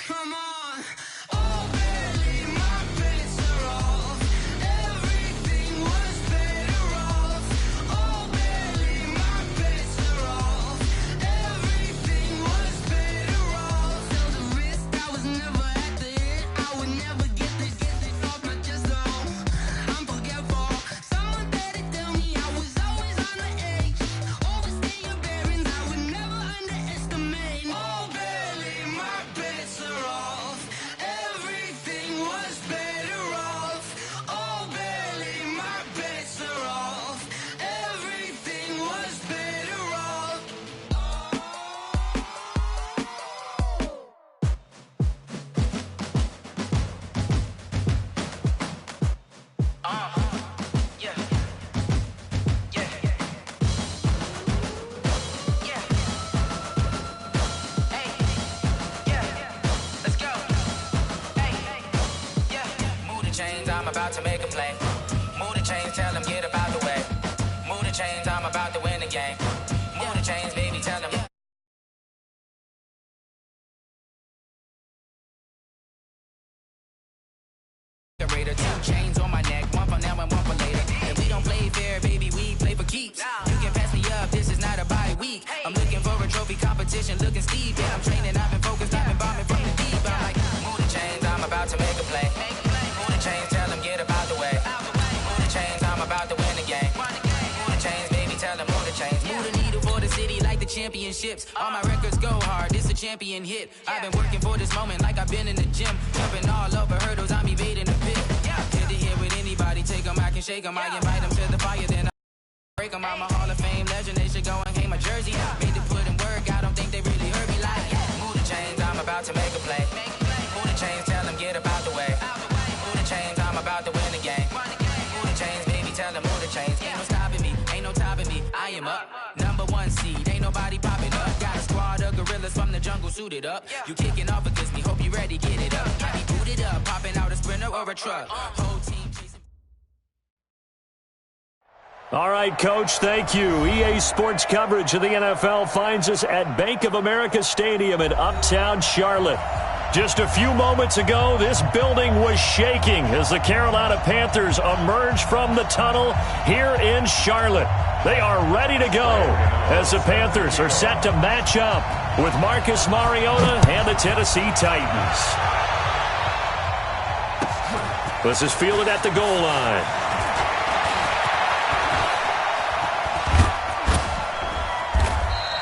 Come on. Oh, barely my bets are off. Everything was better off. Oh, barely my bets are off. Everything was better off. Held a risk, I was never at the hit. I would never get it off my chest, though. I'm forgetful. Someone better tell me I was always on the edge. Overstay your bearings, I would never underestimate. Oh, barely my bets are off. Everything was better off. Oh, barely my bets are off. Everything was better off. Yeah. Yeah. Yeah. Hey. Yeah. Let's go. Hey. Yeah. Move the chains, I'm about to make a play. Move the chains, tell them get about the way. Move the chains, I'm about to win the game. Move the chains, baby, tell them. Decorator, 2 chains on my neck, one for now and one for later. And we don't play fair, baby, we play for keeps. You can pass me up, this is not a bye week. I'm looking for a trophy competition, looking steep. Yeah, I'm training, I've been focused, I've been bombing from the deep. I'm like, move the chains, I'm about to make a play. Move the chains, tell them get about the way. Move the chains, I'm about to win the game. Move the chains, baby, tell them move the chains. Move the needle for the city like the championships. All my records go hard, this a champion hit. I've been working for this moment like I've been in the gym. Jumping all over hurdles, I'm evading the pit. Hit the hit with anybody, take them, I can shake them. I invite them to the fire, then I break them. I'm a Hall of Fame legend, they should go and hang my jersey. Made to put in work, I don't think they really heard me like, move the chains, I'm about to make a play. Move the chains, tell them get about the way. Move the chains, I'm about to win the game. Move the chains, baby, tell them move the chains. Ain't no stopping me, ain't no topping me. I am up, number 1 seed, ain't nobody popping up. Got a squad of gorillas from the jungle suited up. You kicking off against me, hope you ready, get it up. I be booted up, popping out a Sprinter or a truck. Whole team chasing. All right, Coach, thank you. EA Sports coverage of the NFL finds us at Bank of America Stadium in Uptown Charlotte. Just a few moments ago, this building was shaking as the Carolina Panthers emerged from the tunnel here in Charlotte. They are ready to go as the Panthers are set to match up with Marcus Mariota and the Tennessee Titans. This is fielded at the goal line.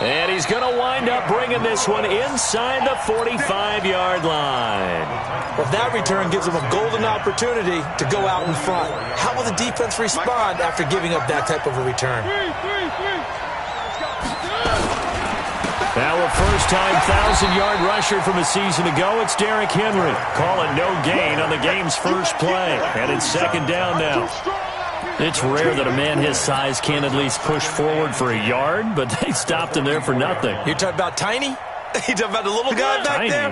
And he's going to wind up bringing this one inside the 45-yard line. Well, that return gives them a golden opportunity to go out in front. How will the defense respond after giving up that type of a return? Now a first-time 1,000-yard rusher from a season ago, it's Derrick Henry. Call it no gain on the game's first play. And it's second down now. It's rare that a man his size can't at least push forward for a yard, but they stopped him there for nothing. You're talking about Tiny? You talking about the little guy back there?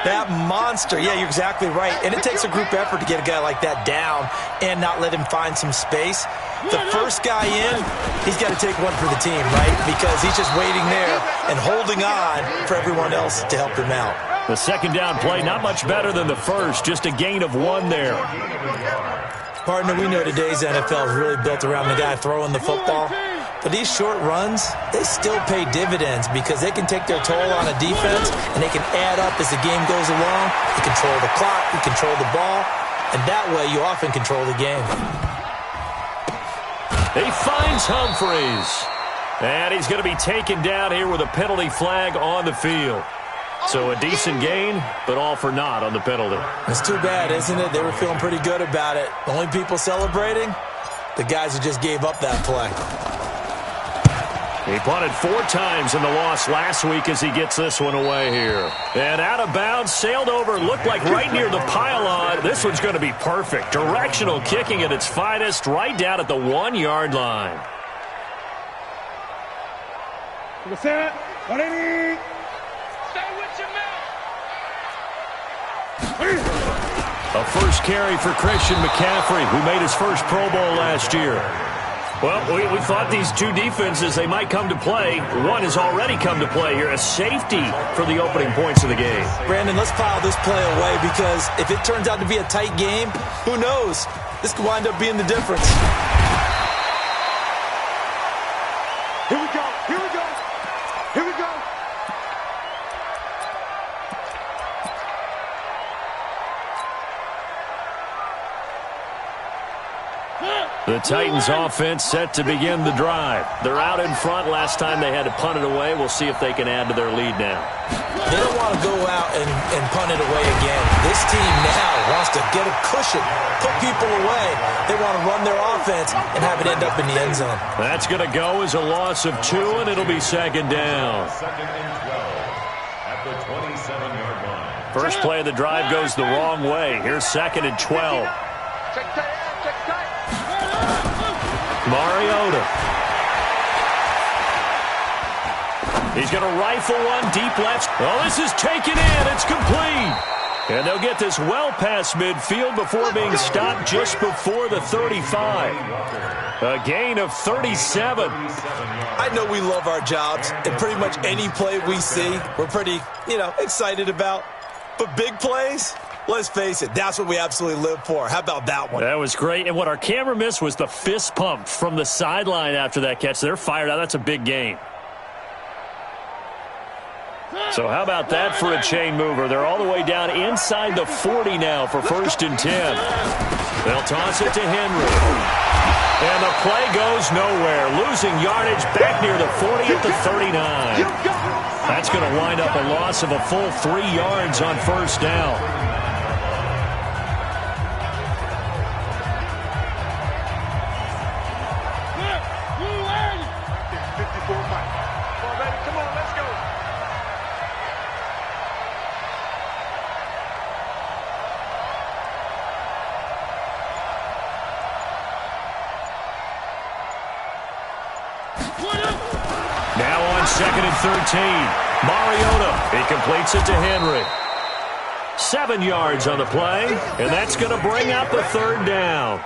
That monster. Yeah, you're exactly right. And it takes a group effort to get a guy like that down and not let him find some space. The first guy in, he's got to take one for the team, right? Because he's just waiting there and holding on for everyone else to help him out. The second down play, not much better than the first, just a gain of 1 there. Partner, we know today's NFL is really built around the guy throwing the football. But these short runs, they still pay dividends because they can take their toll on a defense and they can add up as the game goes along. You control the clock, you control the ball, and that way you often control the game. He finds Humphreys. And he's going to be taken down here with a penalty flag on the field. So a decent gain, but all for naught on the penalty. It's too bad, isn't it? They were feeling pretty good about it. The only people celebrating, the guys who just gave up that play. He punted 4 times in the loss last week as he gets this one away here. And out of bounds, sailed over, looked like right near the pylon. This one's going to be perfect. Directional kicking at its finest, right down at the 1-yard line. A first carry for Christian McCaffrey, who made his first Pro Bowl last year. Well, we thought these two defenses, they might come to play. One has already come to play here, a safety for the opening points of the game. Brandon, let's file this play away because if it turns out to be a tight game, who knows? This could wind up being the difference. Here we go. Here we go. Here we go. The Titans offense set to begin the drive. They're out in front. Last time they had to punt it away. We'll see if they can add to their lead now. They don't want to go out and punt it away again. This team now wants to get a cushion, put people away. They want to run their offense and have it end up in the end zone. That's going to go as a loss of 2, and it'll be second down. Second and 12 at the 27-yard line. First play of the drive goes the wrong way. Here's second and 12. Mariota. He's going to rifle one deep left. Oh, this is taken in. It's complete. And they'll get this well past midfield before being stopped just before the 35. A gain of 37. I know we love our jobs, and pretty much any play we see, we're pretty, excited about. But big plays, let's face it, that's what we absolutely live for. How about that one? That was great. And what our camera missed was the fist pump from the sideline after that catch. They're fired out. That's a big gain. So how about that for a chain mover? They're all the way down inside the 40 now for first and 10. They'll toss it to Henry. And the play goes nowhere. Losing yardage back near the 40 at the 39. That's going to wind up a loss of a full 3 yards on first down. Now on second and 13. Mariota. He completes it to Henry. 7 yards on the play, and that's going to bring out the third down.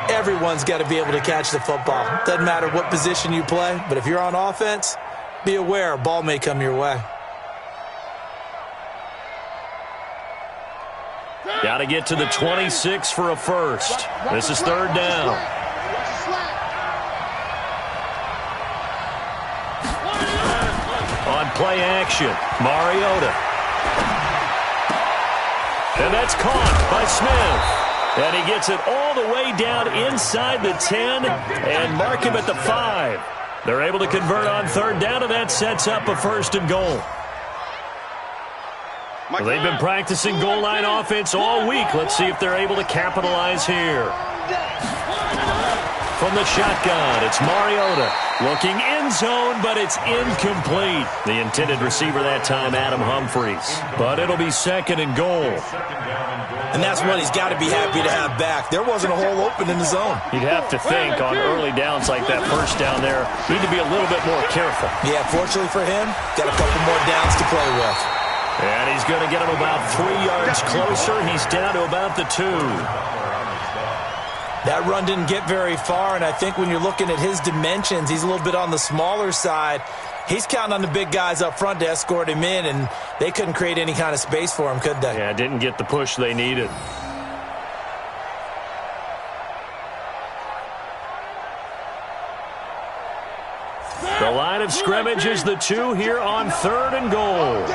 Everyone's got to be able to catch the football. Doesn't matter what position you play, but if you're on offense, be aware a ball may come your way. Got to get to the 26 for a first. This is third down. On play action, Mariota. And that's caught by Smith. And he gets it all the way down inside the 10 and mark him at the 5. They're able to convert on third down, and that sets up a first and goal. Well, they've been practicing goal line offense all week. Let's see if they're able to capitalize here. From the shotgun, it's Mariota. Looking end zone, but it's incomplete. The intended receiver that time, Adam Humphries. But it'll be second and goal. And that's what he's got to be happy to have back. There wasn't a hole open in the zone. You'd have to think on early downs like that first down there, need to be a little bit more careful. Yeah, fortunately for him, got a couple more downs to play with. And he's going to get him about 3 yards closer. He's down to about the 2. That run didn't get very far, and I think when you're looking at his dimensions, he's a little bit on the smaller side. He's counting on the big guys up front to escort him in, and they couldn't create any kind of space for him, could they? Yeah, didn't get the push they needed. The line of scrimmage is the 2 here on third and goal.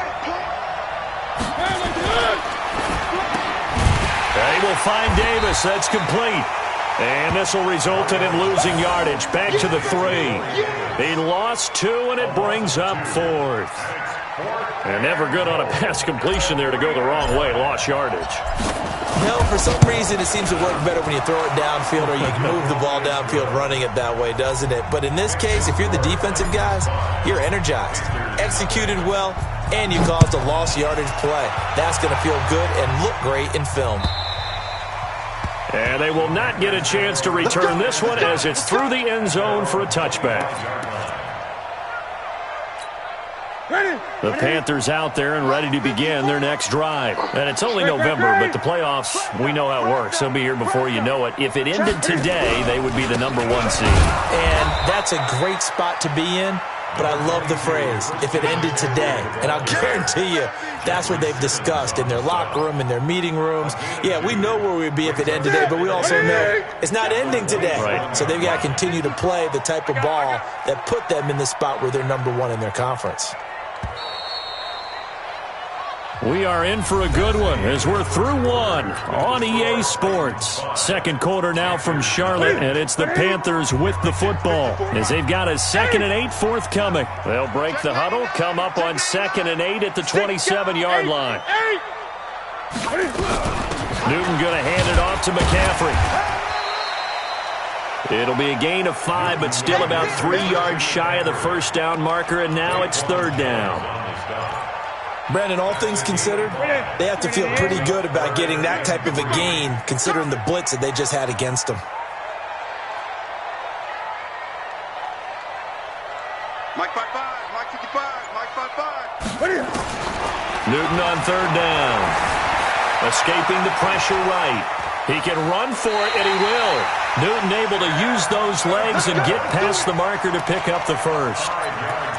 They will find Davis. That's complete. And this will result in him losing yardage. Back to the 3. He lost 2, and it brings up 4th. And never good on a pass completion there to go the wrong way. Lost yardage. No, for some reason, it seems to work better when you throw it downfield or you move the ball downfield running it that way, doesn't it? But in this case, if you're the defensive guys, you're energized, executed well, and you caused a lost yardage play. That's going to feel good and look great in film. And they will not get a chance to return this one as it's through the end zone for a touchback. The Panthers out there and ready to begin their next drive. And it's only November, but the playoffs, we know how it works. They'll be here before you know it. If it ended today, they would be the #1 seed. And that's a great spot to be in. But I love the phrase, if it ended today. And I'll guarantee you, that's what they've discussed in their locker room, in their meeting rooms. Yeah, we know where we'd be if it ended today, but we also know it's not ending today. Right. So they've got to continue to play the type of ball that put them in the spot where they're #1 in their conference. We are in for a good one as we're through one on EA Sports. Second quarter now from Charlotte, and it's the Panthers with the football as they've got a 2nd and 8 forthcoming. They'll break the huddle, come up on 2nd and 8 at the 27-yard line. Newton going to hand it off to McCaffrey. It'll be a gain of 5, but still about 3 yards shy of the first down marker, and now it's 3rd down. Brandon, all things considered, they have to feel pretty good about getting that type of a gain, considering the blitz that they just had against them. Mike 5-5, Mike 55, Mike 5-5. Newton on 3rd down. Escaping the pressure right. He can run for it, and he will. Newton able to use those legs and get past the marker to pick up the first.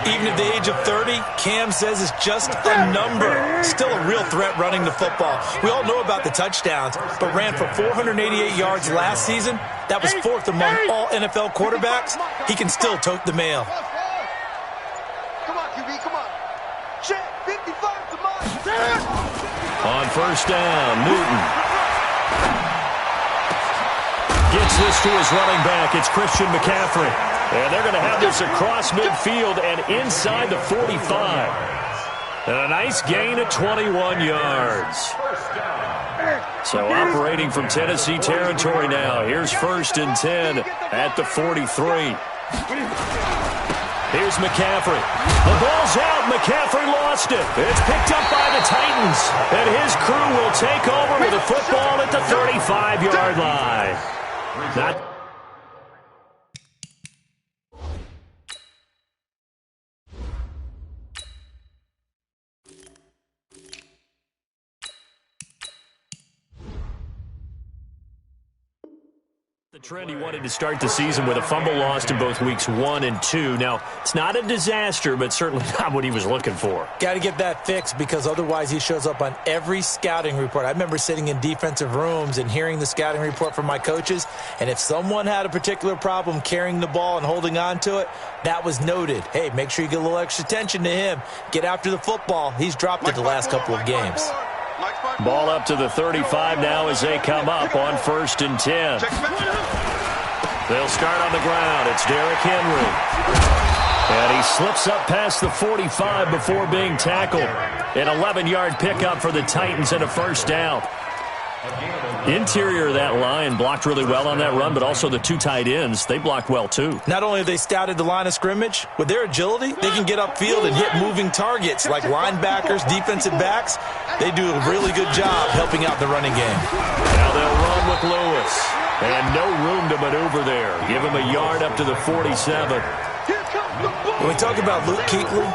Even at the age of 30, Cam says it's just a number. Still a real threat running the football. We all know about the touchdowns, but ran for 488 yards last season. That was 4th among all NFL quarterbacks. He can still tote the mail. Come on, QB, come on. Check, 55 to mine. On 1st down, Newton gets this to his running back. It's Christian McCaffrey. And they're going to have this across midfield and inside the 45. And a nice gain of 21 yards. So operating from Tennessee territory now. Here's 1st and 10 at the 43. Here's McCaffrey. The ball's out. McCaffrey lost it. It's picked up by the Titans. And his crew will take over with the football at the 35-yard line. Not the trend. He wanted to start the season with a fumble lost in both weeks 1 and 2. Now, it's not a disaster, but certainly not what he was looking for. Got to get that fixed because otherwise he shows up on every scouting report. I remember sitting in defensive rooms and hearing the scouting report from my coaches, and if someone had a particular problem carrying the ball and holding on to it, that was noted. Hey, make sure you get a little extra attention to him. Get after the football. He's dropped it the last couple of games. Ball up to the 35 now as they come up on 1st and 10. They'll start on the ground. It's Derrick Henry. And he slips up past the 45 before being tackled. An 11-yard pickup for the Titans and a 1st down. Interior of that line blocked really well on that run, but also the 2 tight ends, they blocked well too. Not only have they scouted the line of scrimmage, with their agility, they can get upfield and hit moving targets like linebackers, defensive backs. They do a really good job helping out the running game. Now they'll run with Lewis. And no room to maneuver there. Give him a yard up to the 47. When we talk about Luke Kuechly,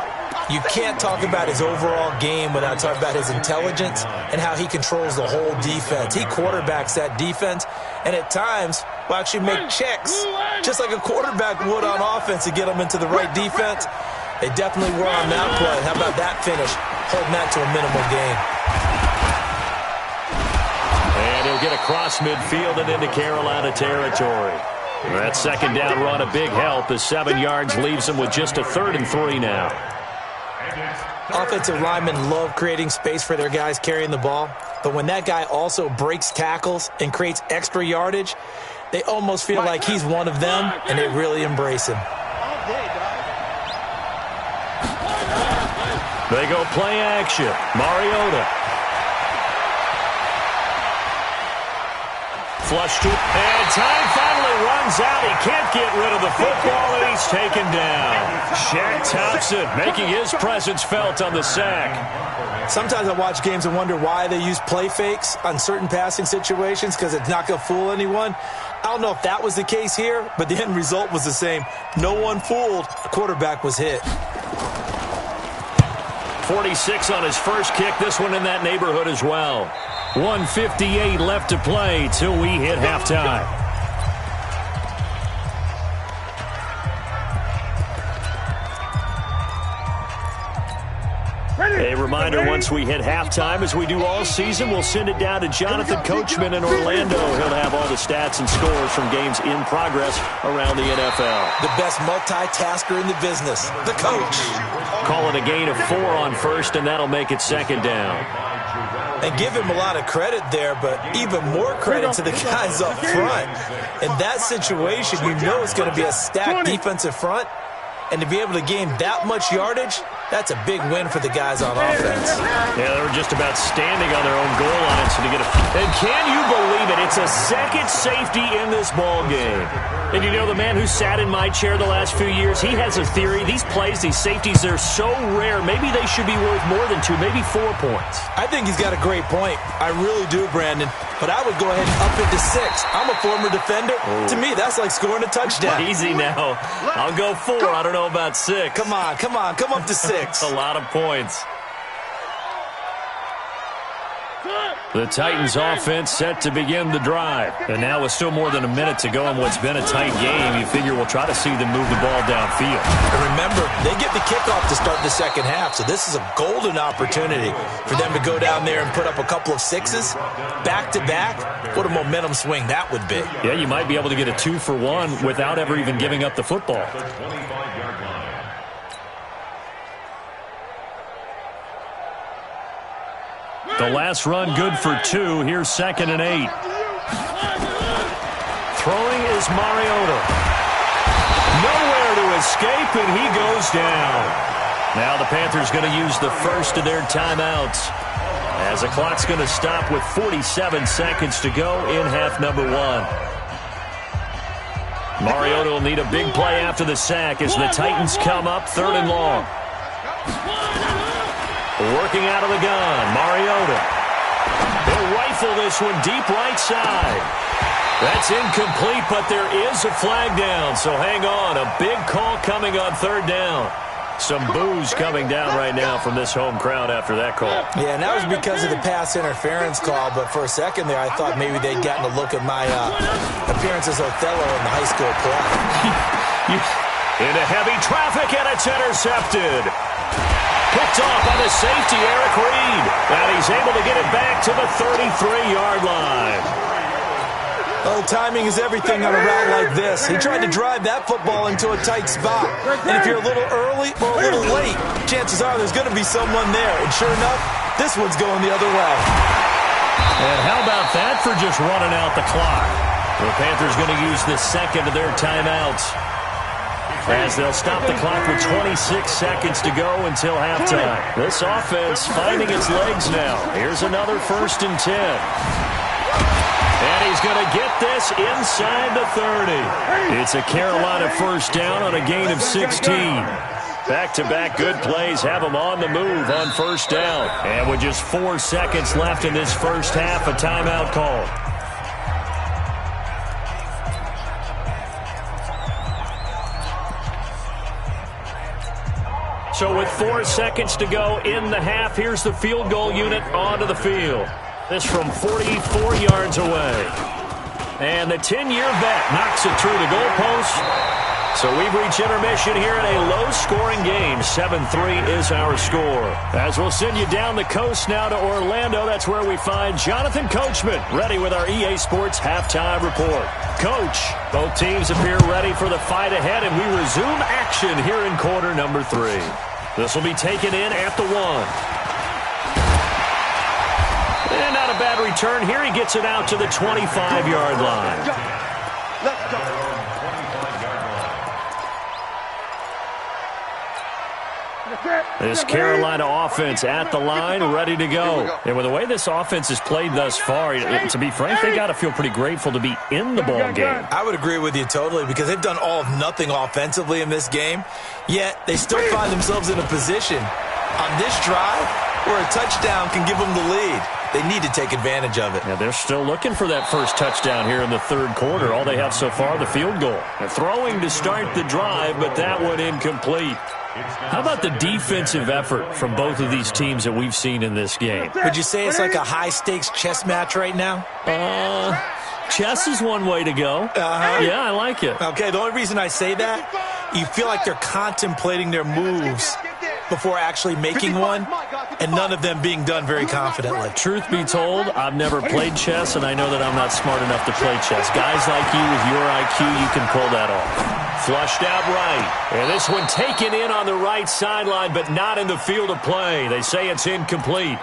you can't talk about his overall game without talking about his intelligence and how he controls the whole defense. He quarterbacks that defense, and at times will actually make checks, just like a quarterback would on offense to get them into the right defense. They definitely were on that play. How about that finish? Holding that to a minimal gain. And he'll get across midfield and into Carolina territory. That 2nd down run a big help as 7 yards leaves him with just a 3rd and 3 now. Offensive linemen love creating space for their guys carrying the ball, but when that guy also breaks tackles and creates extra yardage, they almost feel like he's one of them, and they really embrace him. They go play action. Mariota. Flush to, and time finally runs out. He can't get rid of the football, and he's taken down. Shaq Thompson making his presence felt on the sack. Sometimes I watch games and wonder why they use play fakes on certain passing situations because it's not going to fool anyone. I don't know if that was the case here, but the end result was the same. No one fooled. The quarterback was hit. 46 on his first kick. This one in that neighborhood as well. 1:58 left to play till we hit halftime. A reminder, once we hit halftime, as we do all season, we'll send it down to Jonathan Coachman in Orlando. He'll have all the stats and scores from games in progress around the NFL. The best multitasker in the business, the coach. Call it a gain of 4 on first, and that'll make it second down. And give him a lot of credit there, but even more credit to the guys up front. In that situation, you know it's going to be a stacked defensive front. And to be able to gain that much yardage, that's a big win for the guys on offense. Yeah, they were just about standing on their own goal line. So to get and can you believe it? It's a second safety in this ball game. And you know, the man who sat in my chair the last few years, he has a theory. These plays, these safeties, they're so rare. Maybe they should be worth more than 2, maybe 4 points. I think he's got a great point. I really do, Brandon. But I would go ahead and up it to 6. I'm a former defender. Oh. To me, that's like scoring a touchdown. Easy now. I'll go 4. I don't know about 6. Come on. Come up to 6. A lot of points. The Titans offense set to begin the drive. And now with still more than a minute to go in what's been a tight game, you figure we'll try to see them move the ball downfield. And remember, they get the kickoff to start the second half, so this is a golden opportunity for them to go down there and put up a couple of 6s back-to-back. What a momentum swing that would be. Yeah, you might be able to get a 2-for-1 without ever even giving up the football. The last run good for 2. Here's 2nd and 8. Throwing is Mariota. Nowhere to escape, and he goes down. Now the Panthers going to use the first of their timeouts, as the clock's going to stop with 47 seconds to go in half number 1. Mariota will need a big play after the sack as the Titans come up 3rd and long. Working out of the gun, Mariota. He'll rifle this one deep right side. That's incomplete, but there is a flag down, so hang on. A big call coming on 3rd down. Some boos coming down right now from this home crowd after that call. Yeah, and that was because of the pass interference call, but for a second there I thought maybe they'd gotten a look at my appearance as Othello in the high school play. Into heavy traffic, and it's intercepted. Picked off by the safety, Eric Reed. And he's able to get it back to the 33-yard line. Well, timing is everything on a route like this. He tried to drive that football into a tight spot. And if you're a little early or a little late, chances are there's going to be someone there. And sure enough, this one's going the other way. And how about that for just running out the clock? The Panthers going to use the second of their timeouts, as they'll stop the clock with 26 seconds to go until halftime. This offense finding its legs now. Here's another 1st and 10. And he's going to get this inside the 30. It's a Carolina first down on a gain of 16. Back-to-back good plays have them on the move on 1st down. And with just 4 seconds left in this first half, a timeout call. So with 4 seconds to go in the half, here's the field goal unit onto the field. This from 44 yards away. And the 10-year vet knocks it through the goalpost. So we've reached intermission here in a low-scoring game. 7-3 is our score. As we'll send you down the coast now to Orlando, that's where we find Jonathan Coachman, ready with our EA Sports halftime report. Coach, both teams appear ready for the fight ahead, and we resume action here in quarter number 3. This will be taken in at the 1. And not a bad return here. He gets it out to the 25-yard line. Let's go. This Carolina offense at the line, ready to go. And with the way this offense has played thus far, to be frank, they got to feel pretty grateful to be in the ball game. I would agree with you totally, because they've done all of nothing offensively in this game, yet they still find themselves in a position on this drive where a touchdown can give them the lead. They need to take advantage of it. Yeah, they're still looking for that first touchdown here in the 3rd quarter. All they have so far, the field goal. They're throwing to start the drive, but that one incomplete. How about the defensive effort from both of these teams that we've seen in this game? Would you say it's like a high-stakes chess match right now? Chess is one way to go. Yeah, I like it. Okay, the only reason I say that, you feel like they're contemplating their moves before actually making one, and none of them being done very confidently. Truth be told, I've never played chess, and I know that I'm not smart enough to play chess. Guys like you with your IQ, you can pull that off. Flushed out right. And this one taken in on the right sideline, but not in the field of play. They say it's incomplete.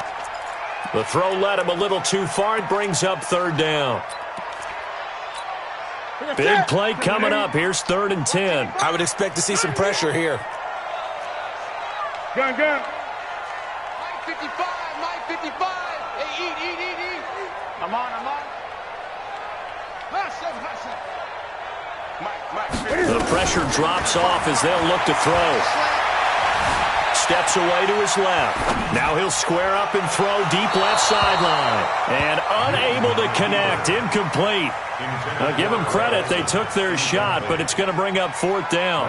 The throw led him a little too far. It brings up third down. Big play coming up. Here's 3rd and 10. I would expect to see some pressure here. Gun. Mike 55. Hey, eat. I'm on. Mike. The pressure drops off as they'll look to throw. Steps away to his left. Now he'll square up and throw deep left sideline. And unable to connect. Incomplete. Now give them credit. They took their shot, but it's going to bring up 4th down.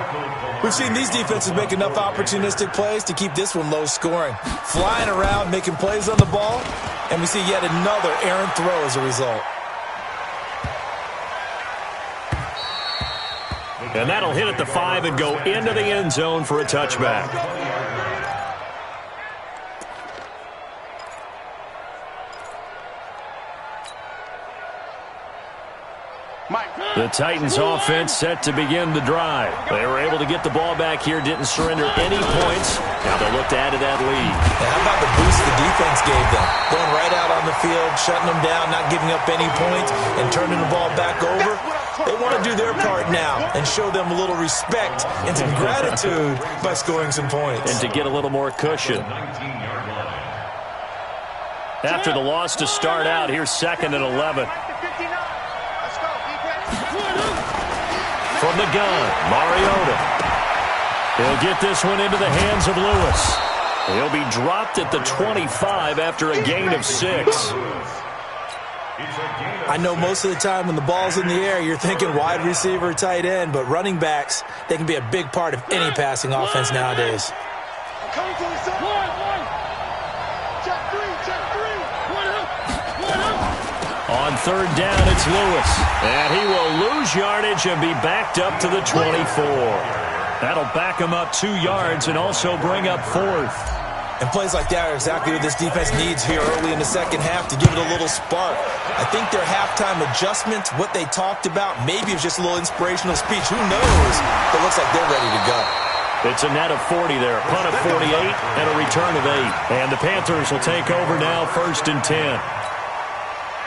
We've seen these defenses make enough opportunistic plays to keep this one low scoring. Flying around, making plays on the ball, and we see yet another errant throw as a result. And that'll hit at the 5 and go into the end zone for a touchback. The Titans offense set to begin the drive. They were able to get the ball back here, didn't surrender any points. Now they'll look to add to that lead. Now how about the boost the defense gave them? Going right out on the field, shutting them down, not giving up any points, and turning the ball back over. They want to do their part now and show them a little respect and some gratitude by scoring some points. And to get a little more cushion. After the loss to start out, here's 2nd and 11. From the gun, Mariota. He'll get this one into the hands of Lewis. He'll be dropped at the 25 after a gain of 6. I know most of the time when the ball's in the air, you're thinking wide receiver, tight end, but running backs, they can be a big part of any passing offense nowadays. On 3rd down, it's Lewis. And he will lose yardage and be backed up to the 24. That'll back him up 2 yards and also bring up 4th. And plays like that are exactly what this defense needs here early in the second half to give it a little spark. I think their halftime adjustment, what they talked about, maybe it was just a little inspirational speech. Who knows? But it looks like they're ready to go. It's a net of 40 there, a punt of 48, and a return of 8. And the Panthers will take over now, 1st and 10.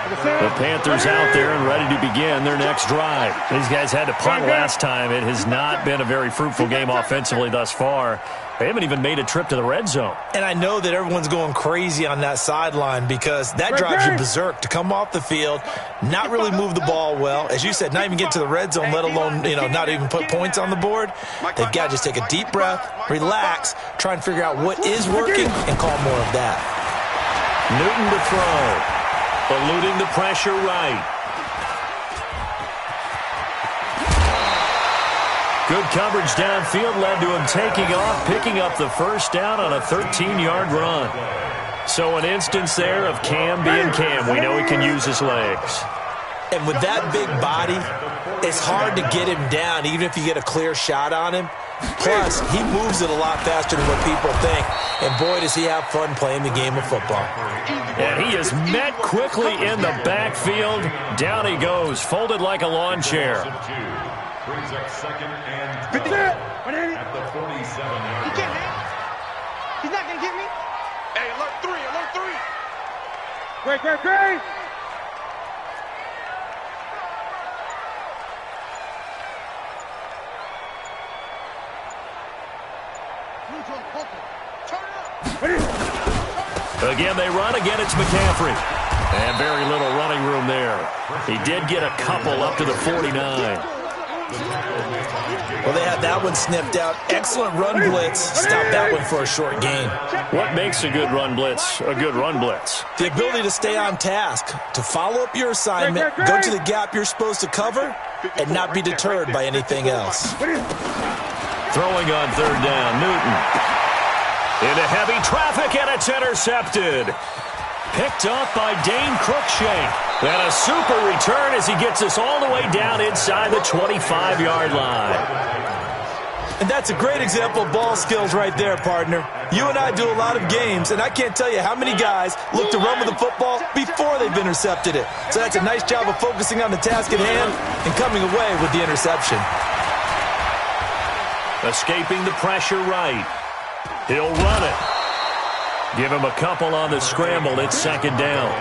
The Panthers out there and ready to begin their next drive. These guys had to punt last time. It has not been a very fruitful game offensively thus far. They haven't even made a trip to the red zone. And I know that everyone's going crazy on that sideline because that drives you berserk to come off the field, not really move the ball well. As you said, not even get to the red zone, let alone, not even put points on the board. They've got to just take a deep breath, relax, try and figure out what is working and call more of that. Newton to throw. Eluding the pressure right. Good coverage downfield led to him taking off, picking up the 1st down on a 13-yard run. So an instance there of Cam being Cam. We know he can use his legs. And with that big body, it's hard to get him down, even if you get a clear shot on him. Plus, he moves it a lot faster than what people think. And boy, does he have fun playing the game of football. And he is met quickly in the backfield. Down he goes, folded like a lawn chair. Brings up 2nd and 10 at the 47-yard. He can't, man. He's not going to get me. Hey, alert 3. Great. Again, they run. Again, it's McCaffrey. And very little running room there. He did get a couple up to the 49. Well, they had that one sniffed out. Excellent run blitz. Stop that one for a short gain. What makes a good run blitz a good run blitz? The ability to stay on task, to follow up your assignment, go to the gap you're supposed to cover, and not be deterred by anything else. Throwing on third down, Newton. Into heavy traffic, and it's intercepted. Picked up by Dane Cruikshank. And a super return as he gets us all the way down inside the 25-yard line. And that's a great example of ball skills right there, partner. You and I do a lot of games, and I can't tell you how many guys look to run with the football before they've intercepted it. So that's a nice job of focusing on the task at hand and coming away with the interception. Escaping the pressure right. He'll run it. Give him a couple on the scramble. It's second down.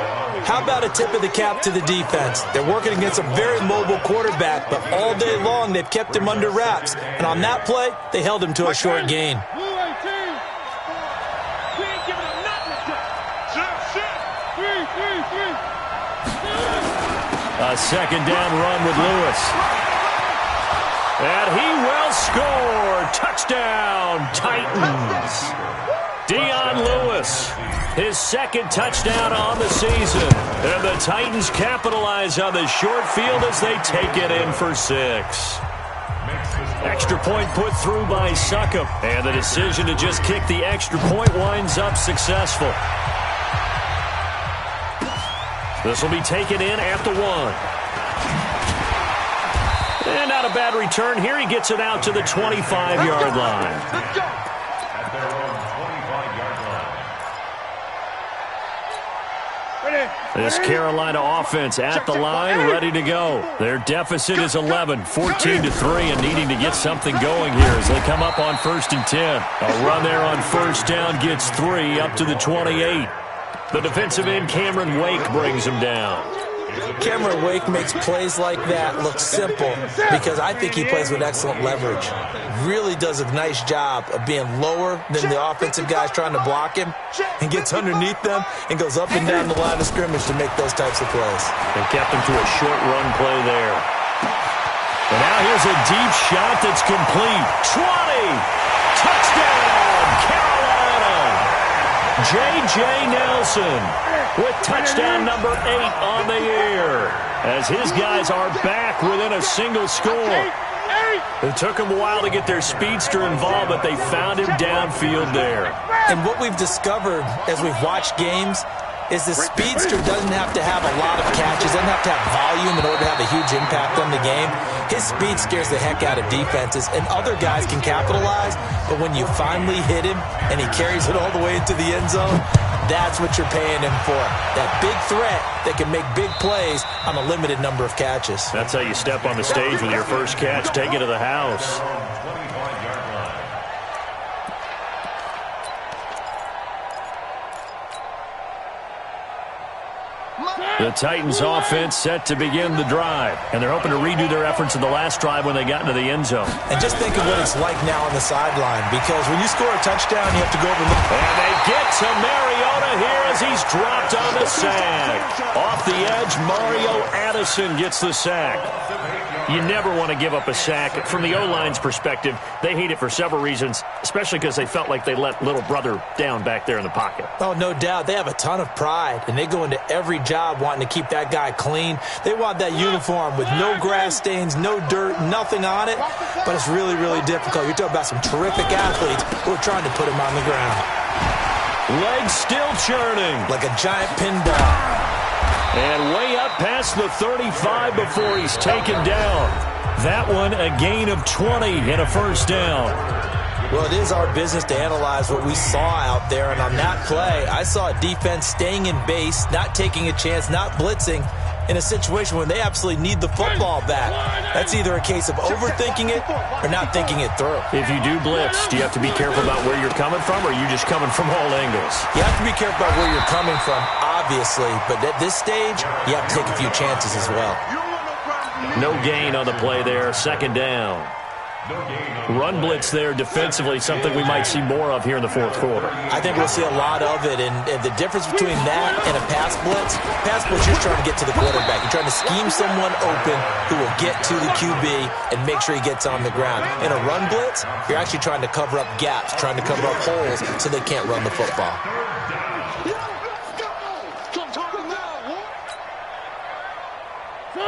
How about a tip of the cap to the defense? They're working against a very mobile quarterback, but all day long they've kept him under wraps. And on that play, they held him to a short gain. A second down run with Lewis. And he will score. Touchdown, Titans. Dion Lewis, his second touchdown on the season. And the Titans capitalize on the short field as they take it in for 6. Extra point put through by Succop. And the decision to just kick the extra point winds up successful. This will be taken in at the 1. And not a bad return here. He gets it out to the 25-yard line. Let's go. This Carolina offense at the line, ready to go. Their deficit is 11, 14-3, and needing to get something going here as they come up on 1st and 10. A run there on first down gets 3 up to the 28. The defensive end, Cameron Wake, brings him down. Cameron Wake makes plays like that look simple because I think he plays with excellent leverage. Really does a nice job of being lower than the offensive guys trying to block him and gets underneath them and goes up and down the line of scrimmage to make those types of plays. They kept him to a short run play there. And now here's a deep shot that's complete. 20! Touchdown, Carolina! J.J. Nelson with touchdown number 8 on the year as his guys are back within a single score. It took them a while to get their speedster involved, but they found him downfield there. And what we've discovered as we've watched games is the speedster doesn't have to have a lot of catches, doesn't have to have volume in order to have a huge impact on the game. His speed scares the heck out of defenses, and other guys can capitalize, but when you finally hit him and he carries it all the way into the end zone, that's what you're paying him for. That big threat that can make big plays on a limited number of catches. That's how you step on the stage with your first catch. Take it to the house. The Titans offense set to begin the drive, and they're hoping to redo their efforts in the last drive when they got into the end zone. And just think of what it's like now on the sideline, because when you score a touchdown, you have to go over and look. And they get to Mariota here as he's dropped on the sack. Off the edge, Mario Addison gets the sack. You never want to give up a sack. From the O-line's perspective, they hate it for several reasons, especially because they felt like they let little brother down back there in the pocket. Oh, no doubt. They have a ton of pride, and they go into every job wanting to keep that guy clean. They want that uniform with no grass stains, no dirt, nothing on it, but it's really, really difficult. You're talking about some terrific athletes who are trying to put him on the ground. Legs still churning. Like a giant pinball. And way up past the 35 before he's taken down. That one a gain of 20 and a first down. Well, it is our business to analyze what we saw out there, and on that play, I saw a defense staying in base, not taking a chance, not blitzing, in a situation when they absolutely need the football back. That's either a case of overthinking it or not thinking it through. If you do blitz, do you have to be careful about where you're coming from, or are you just coming from all angles? You have to be careful about where you're coming from, obviously, but at this stage, you have to take a few chances as well. No gain on the play there, second down. Run blitz there defensively, something we might see more of here in the fourth quarter. I think we'll see a lot of it, and the difference between that and a pass blitz, you're trying to get to the quarterback. You're trying to scheme someone open who will get to the QB and make sure he gets on the ground. In a run blitz, you're actually trying to cover up gaps, trying to cover up holes so they can't run the football.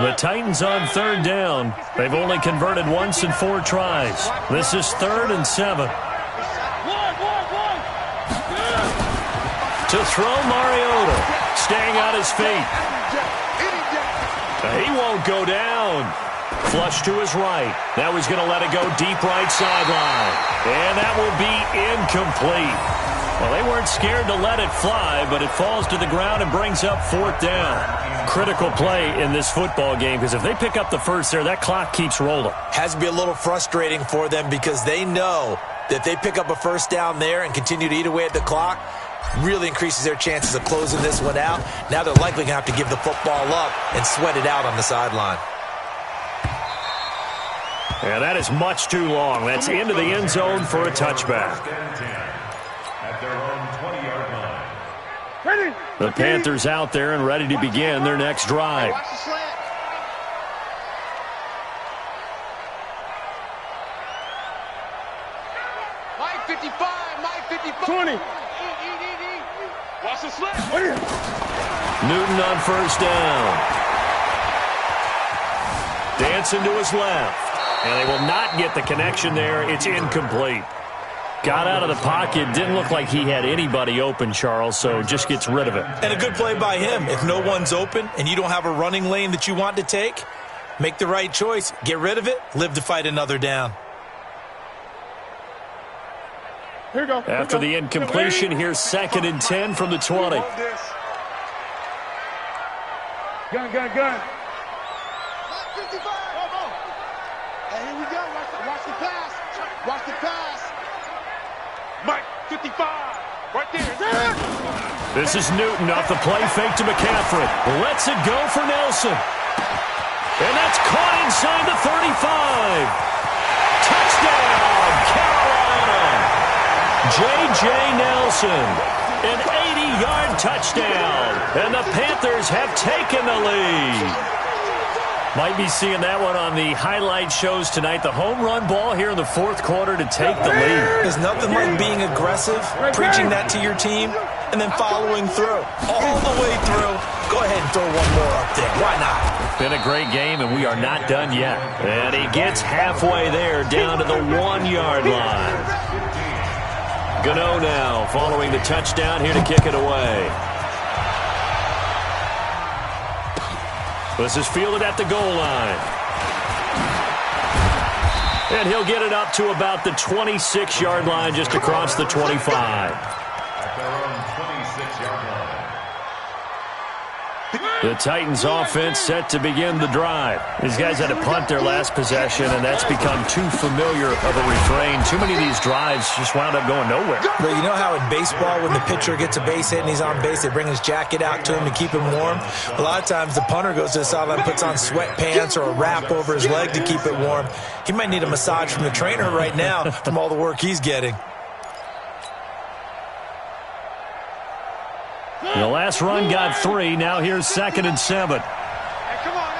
The Titans on third down. They've only converted once in 4 tries. This is 3rd and 7. To throw, Mariota, staying on his feet. He won't go down. Flush to his right. Now he's going to let it go deep right sideline. And that will be incomplete. Well, they weren't scared to let it fly, but it falls to the ground and brings up 4th down. Critical play in this football game, because if they pick up the first there, that clock keeps rolling. Has to be a little frustrating for them because they know that if they pick up a first down there and continue to eat away at the clock, really increases their chances of closing this one out. Now they're likely going to have to give the football up and sweat it out on the sideline. Yeah, that is much too long. That's into the end zone for a touchback. At their own 20-yard line. The Panthers out there and ready to begin their next drive. Watch the slant. Mike 55, Mike 55. 20. Watch the slant. Newton on first down. Dancing to his left. And they will not get the connection there. It's incomplete. Got out of the pocket. Didn't look like he had anybody open, Charles, so just gets rid of it. And a good play by him. If no one's open and you don't have a running lane that you want to take, make the right choice. Get rid of it. Live to fight another down. Here we go. After the incompletion, here's 2nd and 10 from the 20. Gun. Mike 55. Hey, here we go. Watch the pass. Watch the pass. Mike 55. Right there. This is Newton off the play fake to McCaffrey. Lets it go for Nelson. And that's caught inside the 35. Touchdown, Carolina. J.J. Nelson, an 80-yard touchdown. And the Panthers have taken the lead. Might be seeing that one on the highlight shows tonight. The home run ball here in the 4th quarter to take the lead. There's nothing like being aggressive, preaching that to your team, and then following through. All the way through. Go ahead and throw one more up there. Why not? Been a great game, and we are not done yet. And he gets halfway there, down to the 1-yard line. Gano now, following the touchdown, here to kick it away. This is fielded at the goal line. And he'll get it up to about the 26-yard line, just across the 25. At their own 26-yard line. The Titans offense set to begin the drive. These guys had to punt their last possession, and that's become too familiar of a refrain. Too many of these drives just wound up going nowhere. But you know how in baseball, when the pitcher gets a base hit and he's on base, they bring his jacket out to him to keep him warm? A lot of times the punter goes to the sideline, puts on sweatpants or a wrap over his leg to keep it warm. He might need a massage from the trainer right now from all the work he's getting. The last run got 3. Now here's 2nd and 7. Hey, come on.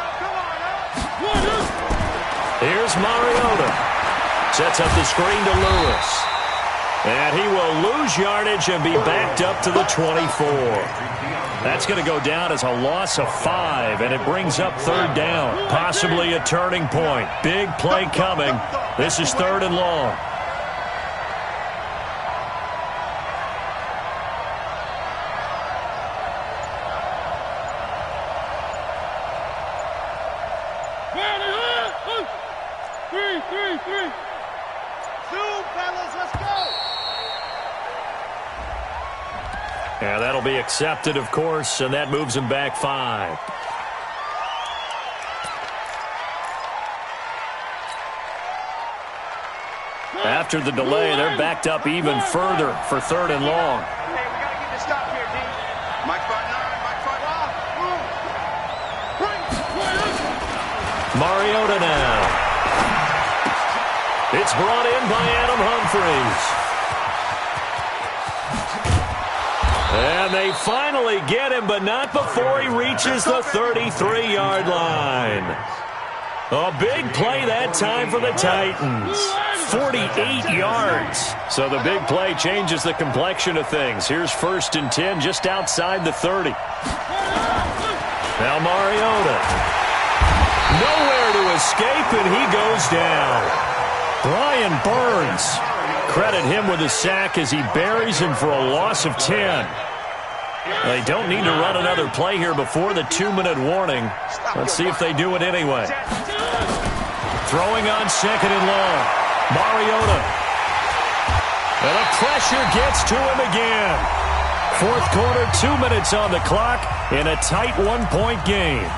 Here's Mariota. Sets up the screen to Lewis. And he will lose yardage and be backed up to the 24. That's going to go down as a loss of 5, and it brings up 3rd down. Possibly a turning point. Big play coming. This is 3rd and long. Three. Zoom, fellas, let's go. Yeah, that'll be accepted, of course, and that moves him back 5. After the delay, they're backed up even further for 3rd and long. Hey, we got to get this stop here, D. Mike 5'9", Mariota now. It's brought in by Adam Humphries. And they finally get him, but not before he reaches the 33-yard line. A big play that time for the Titans. 48 yards. So the big play changes the complexion of things. Here's 1st and 10 just outside the 30. Now Mariota. escape, and he goes down. Brian Burns. Credit him with a sack as he buries him for a loss of 10. They don't need to run another play here before the 2-minute warning. Let's see if they do it anyway. Throwing on second and long. Mariota. And the pressure gets to him again. Fourth quarter, 2 minutes on the clock in a tight 1-point game.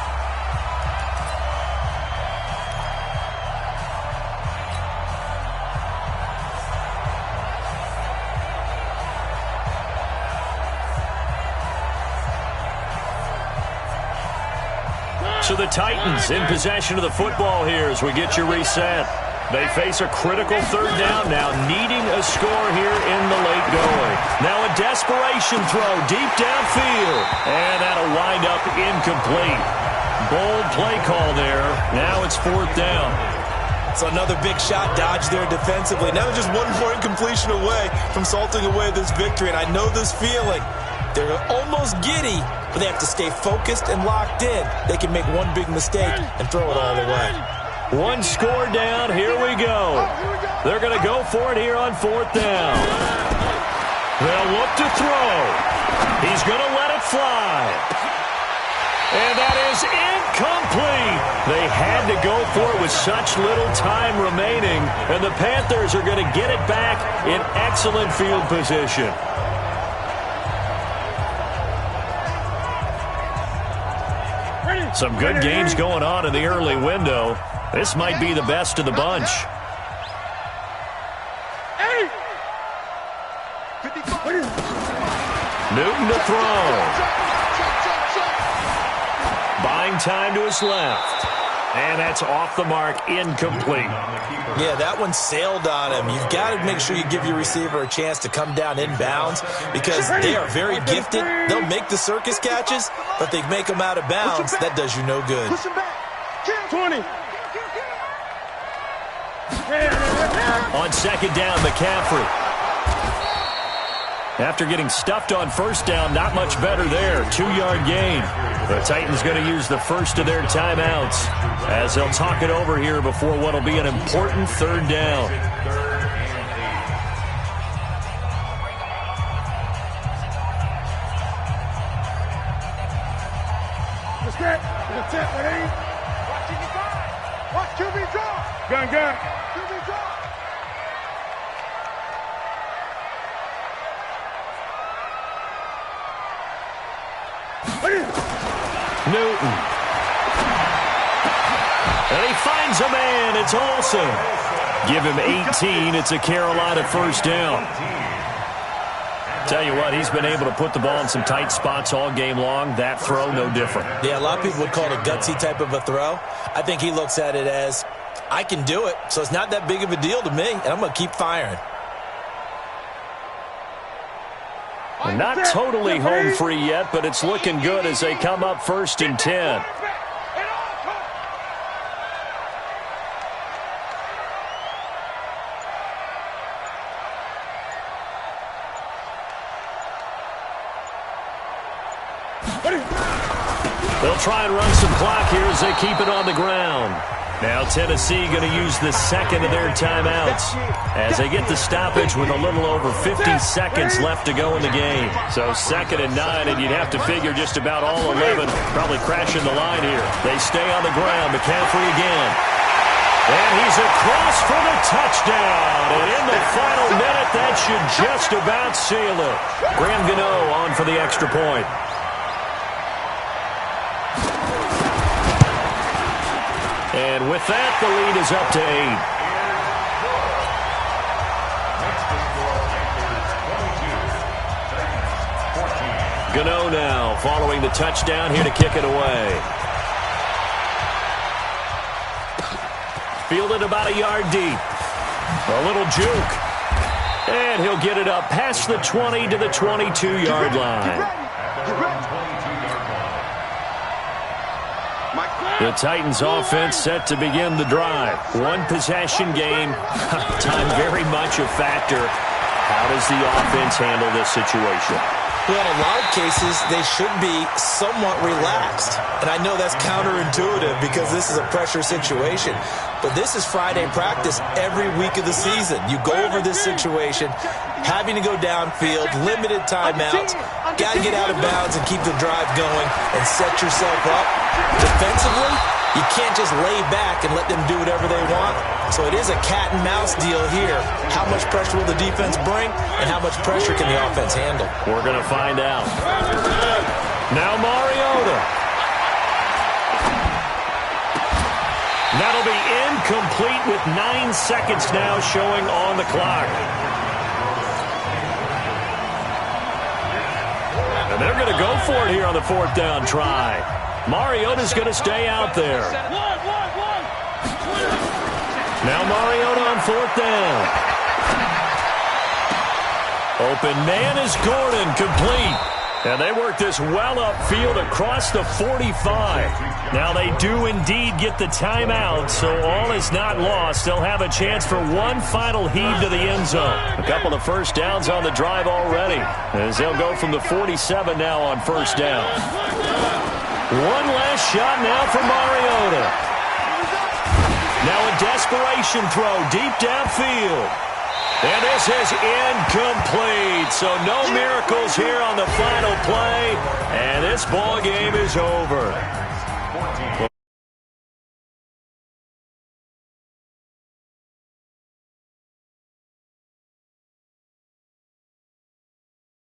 So the Titans in possession of the football here as we get you reset. They face a critical third down now, needing a score here in the late going. Now a desperation throw deep downfield. And that'll wind up incomplete. Bold play call there. Now it's fourth down. So another big shot dodged there defensively. Now just one more incompletion away from salting away this victory. And I know this feeling. They're almost giddy, but they have to stay focused and locked in. They can make one big mistake and throw it all away. One score down. Here we go. They're going to go for it here on fourth down. They'll look to throw. He's going to let it fly. And that is incomplete. They had to go for it with such little time remaining. And the Panthers are going to get it back in excellent field position. Some good games going on in the early window. This might be the best of the bunch. Newton to throw. Buying time to his left. And that's off the mark, incomplete. Yeah, that one sailed on him. You've got to make sure you give your receiver a chance to come down inbounds because they are very gifted. They'll make the circus catches, but they make them out of bounds. That does you no good. 20. On second down, McCaffrey. After getting stuffed on first down, not much better there. 2-yard gain. The Titans going to use the first of their timeouts as they'll talk it over here before what will be an important third down. Watch QB draw. Gun. QB draw. Newton. And he finds a man. It's Olsen. Give him 18. It's a Carolina first down. Tell you what, he's been able to put the ball in some tight spots all game long. That throw, no different. Yeah, a lot of people would call it a gutsy type of a throw. I think he looks at it as, I can do it, so it's not that big of a deal to me, and I'm going to keep firing. Not totally home free yet, but it's looking good as they come up first and 10. They'll try and run some clock here as they keep it on the ground. Now Tennessee going to use the second of their timeouts as they get the stoppage with a little over 50 seconds left to go in the game. So 2nd and 9, and you'd have to figure just about all 11 probably crashing the line here. They stay on the ground. McCaffrey again. And he's across for the touchdown. And in the final minute, that should just about seal it. Graham Gano on for the extra point. And with that, the lead is up to 8. Gano now following the touchdown here to kick it away. Fielded about a yard deep. A little juke. And he'll get it up past the 20 to the 22-yard line. The Titans offense set to begin the drive. One possession game. Time very much a factor. How does the offense handle this situation? Well, in a lot of cases, they should be somewhat relaxed. And I know that's counterintuitive because this is a pressure situation. But this is Friday practice every week of the season. You go over this situation, having to go downfield, limited timeouts, got to get out of bounds and keep the drive going and set yourself up. Defensively, you can't just lay back and let them do whatever they want. So it is a cat and mouse deal here. How much pressure will the defense bring and how much pressure can the offense handle? We're going to find out. Now Mariota. That'll be incomplete with 9 seconds now showing on the clock. And they're going to go for it here on the 4th down try. Mariota's going to stay out there. Now Mariota on 4th down. Open man is Gordon, complete. And they work this well upfield across the 45. Now they do indeed get the timeout, so all is not lost. They'll have a chance for one final heave to the end zone. A couple of first downs on the drive already, as they'll go from the 47 now on 1st down. One last shot now for Mariota. Now a desperation throw deep downfield. And this is incomplete. So no miracles here on the final play. And this ball game is over.